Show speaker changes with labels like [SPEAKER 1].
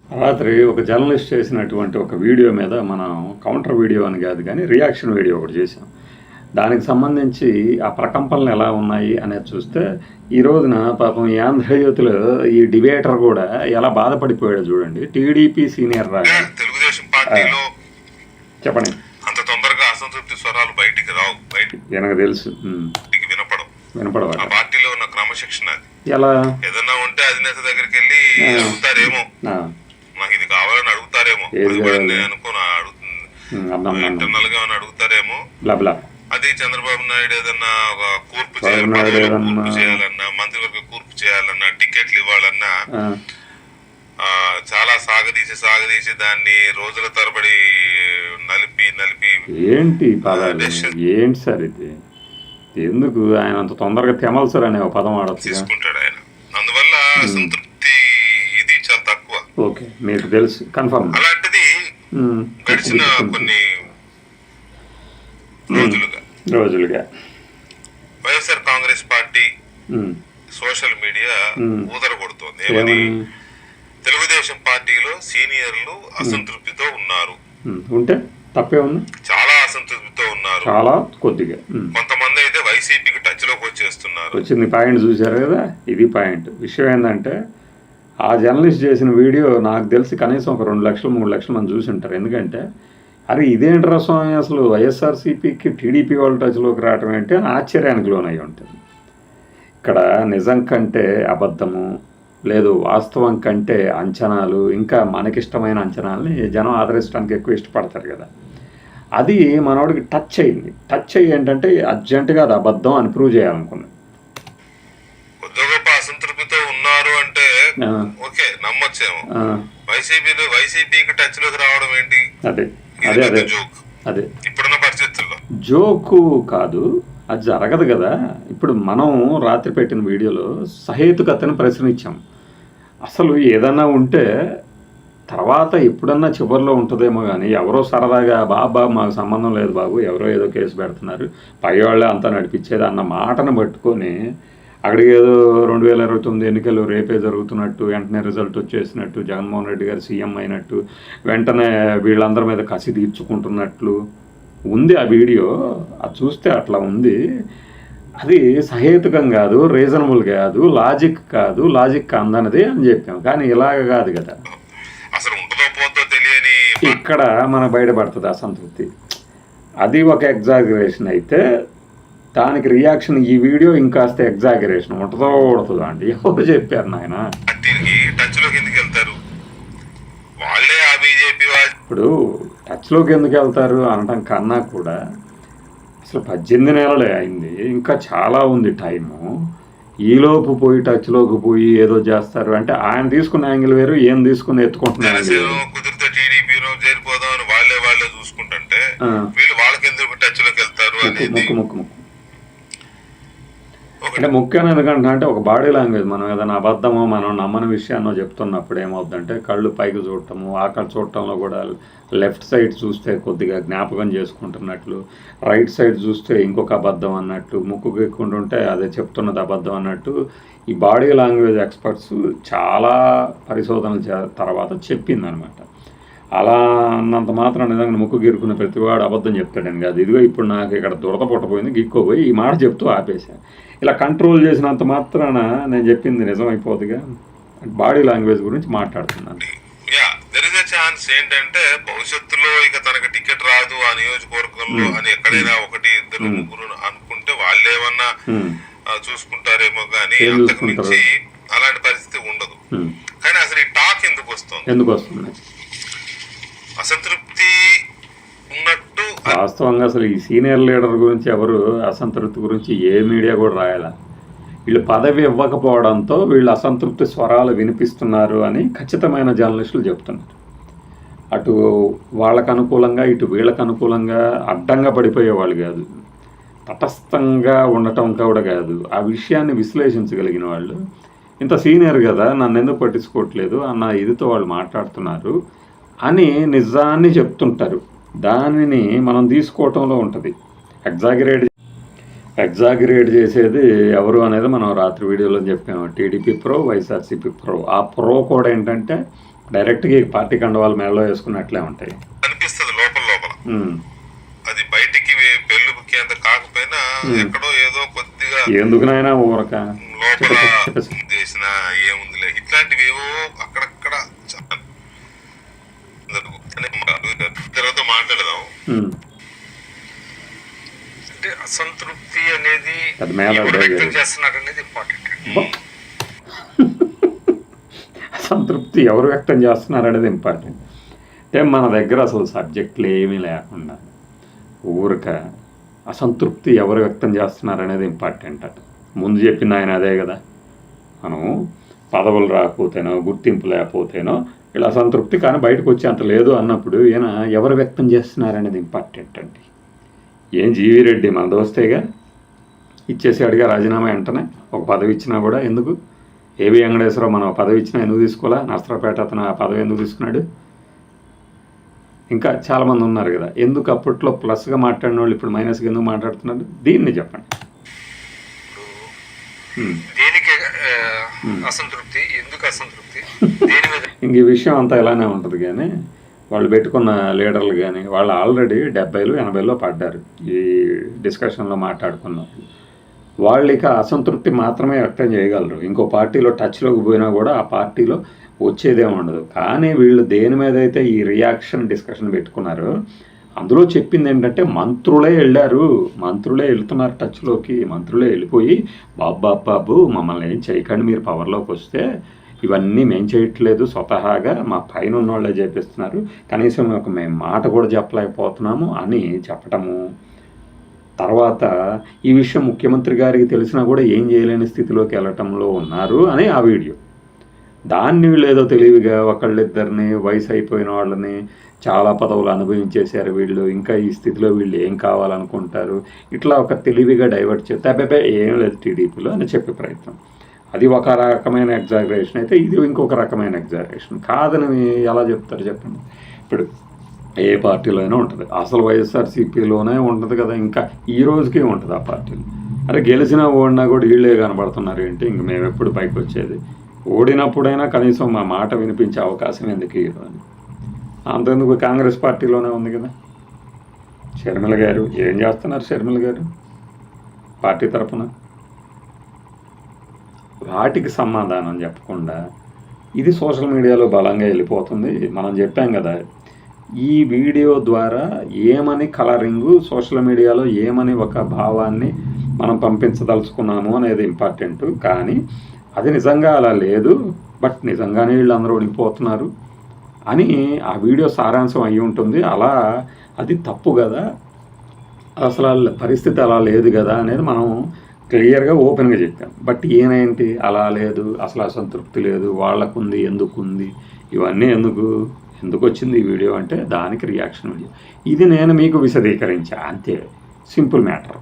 [SPEAKER 1] రాత్రి ఒక జర్నలిస్ట్ చేసినటువంటి ఒక వీడియో మీద మనం కౌంటర్ వీడియో అని కాదు కానీ రియాక్షన్ వీడియో ఒకటి చేసాం. దానికి సంబంధించి ఆ ప్రకంపనలు ఎలా ఉన్నాయి అనేది చూస్తే ఈ రోజున పాపం ఈ ఆంధ్రజ్యోతిలో ఈ డిబేటర్ కూడా ఎలా బాధపడిపోయాడు చూడండి. టీడీపీ సీనియర్ రాగా
[SPEAKER 2] తెలుగుదేశం పార్టీలో
[SPEAKER 1] చెప్పండి,
[SPEAKER 2] అంత తొందరగా అసంతృప్తి స్వరాలు బయటికి రావు,
[SPEAKER 1] నాకు తెలుసు, వినపడవా
[SPEAKER 2] ఆ పార్టీలో ఉన్న క్రమశిక్షణ
[SPEAKER 1] ఎలా
[SPEAKER 2] ఏదన్నా ఉంటే అధినేత దగ్గరికి వెళ్ళి అడుగుతారేమో, నాకు ఇది కావాలని అడుగుతారేమో, నేను అనుకోను అడుగుతుంది ఇంటర్నల్ గా అడుగుతారేమో. అది చంద్రబాబు నాయుడు ఏదన్నా ఒక కూర్పు చేయాలన్నా, మంత్రివర్గ కూర్పు చేయాలన్నా, టికెట్లు ఇవ్వాలన్నా చాలా సాగదీసి దాన్ని రోజుల తరబడి నలిపి
[SPEAKER 1] ఏంటి ఏంటి సార్ ఇది? ఎందుకు ఆయన అంత తొందరగా తెమల్సర్ అనే ఒక పదం ఆడొచ్చు
[SPEAKER 2] తీసుకుంటాడు ఆయన. అందువల్ల సంతృప్తి ఇది చాలా తక్కువ.
[SPEAKER 1] ఓకే, మీకు తెలుసు కన్ఫర్మ్.
[SPEAKER 2] అలాంటిది గడిచిన కొన్ని రోజులుగా YSR Congress party social media ఊదరగొడుతోంది. ఏమని? తెలుగుదేశం పార్టీలో సీనియర్లు అసంతృప్తితో ఉన్నారు.
[SPEAKER 1] ఉంటే తప్పే ఉంది,
[SPEAKER 2] చాలా అసంతృప్తితో ఉన్నారు,
[SPEAKER 1] చాలా కొద్దిగా.
[SPEAKER 2] కొంతమంది అయితే వైసీపీకి టచ్ లోకి వచ్చేస్తున్నారు.
[SPEAKER 1] వచ్చింది పాయింట్ చూసారు కదా, ఇది పాయింట్. విషయం ఏంటంటే ఆ జర్నలిస్ట్ చేసిన వీడియో నాకు తెలిసి కనీసం ఒక 2 లక్షలు 3 లక్షలు మంది చూసి ఉంటారు. ఎందుకంటే అరే ఇదేంటి రసం, అసలు వైఎస్ఆర్సీపీకి టీడీపీ వాళ్ళ టచ్లోకి రావటం ఏంటి అని ఆశ్చర్యానికి లోనై ఉంటుంది. ఇక్కడ నిజం కంటే అబద్ధము లేదు, వాస్తవం కంటే అంచనాలు, ఇంకా మనకిష్టమైన అంచనాలని జనం ఆదరించడానికి ఎక్కువ ఇష్టపడతారు కదా. అది మనోడికి టచ్ అయ్యింది. టచ్ అయ్యి ఏంటంటే అర్జెంటుగా అది అబద్ధం అని ప్రూవ్ చేయాలనుకున్నాను.
[SPEAKER 2] అసంతృప్తితో ఉన్నారు అంటే ఓకే, నమ్మొచ్చేమో. వైసీపీకి టచ్ లోకి రావడం ఏంటి?
[SPEAKER 1] అదే
[SPEAKER 2] ఇప్పుడున్న పరిస్థితుల్లో
[SPEAKER 1] జోకు కాదు, అది జరగదు కదా. ఇప్పుడు మనం రాత్రి పెట్టిన వీడియోలో సహేతుకతని ప్రశ్నించాం. అసలు ఏదన్నా ఉంటే తర్వాత ఎప్పుడన్నా చివరిలో ఉంటుందేమో కానీ ఎవరో సరదాగా బాబా మాకు సంబంధం లేదు బాబు, ఎవరో ఏదో కేసు పెడుతున్నారు, పై వాళ్ళే అంతా నడిపించేది అన్న మాటను పట్టుకొని అక్కడికి ఏదో 2029 ఎన్నికలు రేపే జరుగుతున్నట్టు, వెంటనే రిజల్ట్ వచ్చేసినట్టు, జగన్మోహన్ రెడ్డి గారు సీఎం అయినట్టు, వెంటనే వీళ్ళందరి మీద కసి తీర్చుకుంటున్నట్లు ఉంది ఆ వీడియో. అది చూస్తే అట్లా ఉంది. అది సహేతుకం కాదు, రీజనబుల్ కాదు, లాజిక్ కాదు, లాజిక్ అందనది అని చెప్పాం. కానీ ఇలాగ కాదు కదా, ఇక్కడ మన బయటపడుతుంది అసంతృప్తి. అది ఒక ఎగ్జాగరేషన్ అయితే దానికి రియాక్షన్ ఈ వీడియో ఇంకాస్త ఎగ్జాగరేషన్ ఉంటుందా అండి? ఎవరు చెప్పారు నాయన? ఇప్పుడు టచ్లోకి ఎందుకు వెళ్తారు అనటం కన్నా కూడా అసలు 18 నెలలే అయింది, ఇంకా చాలా ఉంది టైము. ఈలోపు పోయి టచ్లోకి పోయి ఏదో చేస్తారు అంటే ఆయన తీసుకున్న యాంగిల్ వేరు, ఏం తీసుకుని ఎత్తుకుంటున్న యాంగిల్ వేరు. ముక్కు అంటే ముఖ్యంగా ఎందుకంటే ఒక బాడీ లాంగ్వేజ్, మనం ఏదైనా అబద్ధమో మనం నమ్మని విషయాన్నో చెప్తున్నప్పుడు ఏమవుతుందంటే కళ్ళు పైకి చూడటము, ఆకలి చూడటంలో కూడా లెఫ్ట్ సైడ్ చూస్తే కొద్దిగా జ్ఞాపకం చేసుకుంటున్నట్లు, రైట్ సైడ్ చూస్తే ఇంకొక అబద్ధం అన్నట్లు, ముక్కు గెక్కుంటుంటే అదే చెప్తున్నది అబద్ధం అన్నట్టు ఈ బాడీ లాంగ్వేజ్ ఎక్స్పర్ట్స్ చాలా పరిశోధనల తర్వాత చెప్పిందనమాట. అలా అన్నంత మాత్రం నిజంగా ముక్కు గిరుకున్న ప్రతివాడు అబద్ధం చెప్తాడని కాదు. ఇదిగో ఇప్పుడు నాకు ఇక్కడ దురద పుట్టపోయింది, గిక్కోపోయి ఈ మాట చెప్తూ ఆపేశాను. ఇలా కంట్రోల్ చేసినంత మాత్రాన నేను చెప్పింది నిజమైపోతుందిగా. బాడీ లాంగ్వేజ్ గురించి మాట్లాడుతున్నాను.
[SPEAKER 2] ఏంటంటే భవిష్యత్తులో ఇక తనకు టికెట్ రాదు ఆ నియోజకవర్గంలో అని ఎక్కడైనా 1 2 3 అనుకుంటే వాళ్ళు ఏమన్నా చూసుకుంటారేమో కానీ అంతకు మించి అలాంటి పరిస్థితి ఉండదు. కానీ అసలు ఈ టాక్ ఎందుకు వస్తుంది? అసంతృప్తి ఉన్నట్టు
[SPEAKER 1] వాస్తవంగా అసలు ఈ సీనియర్ లీడర్ గురించి ఎవరు అసంతృప్తి గురించి ఏ మీడియా కూడా రాయాల. వీళ్ళు పదవి ఇవ్వకపోవడంతో వీళ్ళు అసంతృప్తి స్వరాలు వినిపిస్తున్నారు అని ఖచ్చితమైన జర్నలిస్టులు చెప్తున్నారు. అటు వాళ్ళకు అనుకూలంగా ఇటు వీళ్ళకు అనుకూలంగా అడ్డంగా పడిపోయేవాళ్ళు కాదు, తటస్థంగా ఉండటం కూడా కాదు, ఆ విషయాన్ని విశ్లేషించగలిగిన వాళ్ళు. ఇంత సీనియర్ కదా నన్ను ఎందుకు పట్టించుకోవట్లేదు అన్న ఇదితో వాళ్ళు మాట్లాడుతున్నారు అని నిజాన్ని చెప్తుంటారు. దానిని మనం తీసుకోవటంలో ఉంటుంది. ఎగ్జాగరేట్ చేసేది ఎవరు అనేది మనం రాత్రి వీడియోలో చెప్పాము. TDP pro, YSRCP pro. ఆ ప్రో కూడా ఏంటంటే డైరెక్ట్గా ఈ పార్టీ కండవాళ్ళు మెడలో వేసుకున్నట్లే ఉంటాయి.
[SPEAKER 2] అనిపిస్తుంది లోపల. అది బయటికి పెళ్ళుకి అంత కాకపోయినా ఎక్కడో ఏదో కొద్దిగా
[SPEAKER 1] ఎందుకునైనా ఊరక
[SPEAKER 2] లోపల చేసిన ఏముందిలే ఇట్లాంటివి ఏవో అక్కడక్కడ ఇద్దరితో మాట్లాడదాం. అంటే అసంతృప్తి అనేది వ్యక్తం చేస్తున్నారు అనేది ఇంపార్టెంట్.
[SPEAKER 1] అసంతృప్తి ఎవరు వ్యక్తం చేస్తున్నారు అనేది ఇంపార్టెంట్. అంటే మన దగ్గర అసలు సబ్జెక్టులు ఏమీ లేకుండా ఊరక అసంతృప్తి ఎవరు వ్యక్తం చేస్తున్నారు అనేది ఇంపార్టెంట్. ముందు చెప్పింది ఆయన అదే కదా, మనం పదవులు రాకపోతేనో గుర్తింపు లేకపోతేనో ఇలా అసంతృప్తి కానీ బయటకు వచ్చి అంత లేదు అన్నప్పుడు ఈయన ఎవరు వ్యక్తం చేస్తున్నారు అనేది ఇంపార్టెంట్ అండి. ఏం జీవీ రెడ్డి మన దోస్తేగా ఇచ్చేసాడుగా రాజీనామా వెంటనే, ఒక పదవి ఇచ్చినా కూడా ఎందుకు, ఏబి వెంకటేశ్వరరావు మనం పదవి ఇచ్చినా ఎందుకు తీసుకోవాలా, నర్సరావుపేట అతను ఆ పదవి ఎందుకు తీసుకున్నాడు, ఇంకా చాలామంది ఉన్నారు కదా, ఎందుకు అప్పట్లో ప్లస్గా మాట్లాడిన వాళ్ళు ఇప్పుడు మైనస్గా ఎందుకు మాట్లాడుతున్నారు, దీన్ని చెప్పండి. ఇంక ఈ విషయం అంతా ఇలానే ఉంటుంది. కానీ వాళ్ళు పెట్టుకున్న లీడర్లు కానీ వాళ్ళు ఆల్రెడీ 70, 80లో పడ్డారు ఈ డిస్కషన్లో మాట్లాడుకున్నారు. వాళ్ళు ఇక అసంతృప్తి మాత్రమే వ్యక్తం చేయగలరు. ఇంకో పార్టీలో టచ్లోకి పోయినా కూడా ఆ పార్టీలో వచ్చేదేమి ఉండదు. కానీ వీళ్ళు దేని మీద అయితే ఈ రియాక్షన్ డిస్కషన్ పెట్టుకున్నారో అందులో చెప్పింది ఏంటంటే మంత్రులే వెళ్ళారు, మంత్రులే వెళ్తున్నారు టచ్లోకి, మంత్రులే వెళ్ళిపోయి బాబు మమ్మల్ని ఏం చేయకండి, మీరు పవర్లోకి వస్తే ఇవన్నీ మేము చేయట్లేదు, స్వతహాగా మా పైన ఉన్న వాళ్ళే చేపిస్తున్నారు, కనీసం మేము మాట కూడా చెప్పలేకపోతున్నాము అని చెప్పటము. తర్వాత ఈ విషయం ముఖ్యమంత్రి గారికి తెలిసినా కూడా ఏం చేయలేని స్థితిలోకి వెళ్ళటంలో ఉన్నారు అని ఆ వీడియో. దాన్ని వీళ్ళు ఏదో తెలివిగా ఒకళ్ళిద్దరిని వయసు అయిపోయిన వాళ్ళని చాలా పదవులు అనుభవించేశారు వీళ్ళు, ఇంకా ఈ స్థితిలో వీళ్ళు ఏం కావాలనుకుంటారు, ఇట్లా ఒక తెలివిగా డైవర్ట్ చేస్తే అబ్బాయి ఏం లేదు టీడీపీలో అని చెప్పే ప్రయత్నం. అది ఒక రకమైన ఎగ్జాగరేషన్ అయితే ఇది ఇంకొక రకమైన ఎగ్జాగరేషన్. కాదని ఎలా చెప్తారు చెప్పండి. ఇప్పుడు ఏ పార్టీలో అయినా ఉంటుంది, అసలు వైఎస్ఆర్సీపీలోనే ఉంటుంది కదా, ఇంకా ఈ రోజుకే ఉంటుంది ఆ పార్టీలో. అరే గెలిచినా ఓడినా కూడా వీళ్ళే కనబడుతున్నారు ఏంటి, ఇంక మేము ఎప్పుడు పైకి వచ్చేది, ఓడినప్పుడైనా కనీసం మా మాట వినిపించే అవకాశం ఎందుకు ఇవ్వదు అని. అంతెందుకు కాంగ్రెస్ పార్టీలోనే ఉంది కదా షర్మిల గారు, ఏం చేస్తున్నారు షర్మిల గారు పార్టీ తరఫున, వాటికి సమాధానం చెప్పకుండా ఇది సోషల్ మీడియాలో బలంగా వెళ్ళిపోతుంది. మనం చెప్పాం కదా ఈ వీడియో ద్వారా ఏమని కలరింగు సోషల్ మీడియాలో ఏమని ఒక భావాన్ని మనం పంపించదలుచుకున్నాము అనేది ఇంపార్టెంట్. కానీ అది నిజంగా అలా లేదు, బట్ నిజంగానే వీళ్ళందరూ ఉడికిపోతున్నారు అని ఆ వీడియో సారాంశం అయి ఉంటుంది. అలా అది తప్పు కదా, అసలు పరిస్థితి అలా లేదు కదా అనేది మనం క్లియర్గా ఓపెన్గా చెప్పాం. బట్ ఏనేంటి అలా లేదు, అసలు అసంతృప్తి లేదు, వాళ్ళకుంది, ఎందుకుంది, ఇవన్నీ ఎందుకు వచ్చింది ఈ వీడియో అంటే దానికి రియాక్షన్ వీడియో. ఇది నేను మీకు విశదీకరించా అంతే, సింపుల్ మ్యాటర్.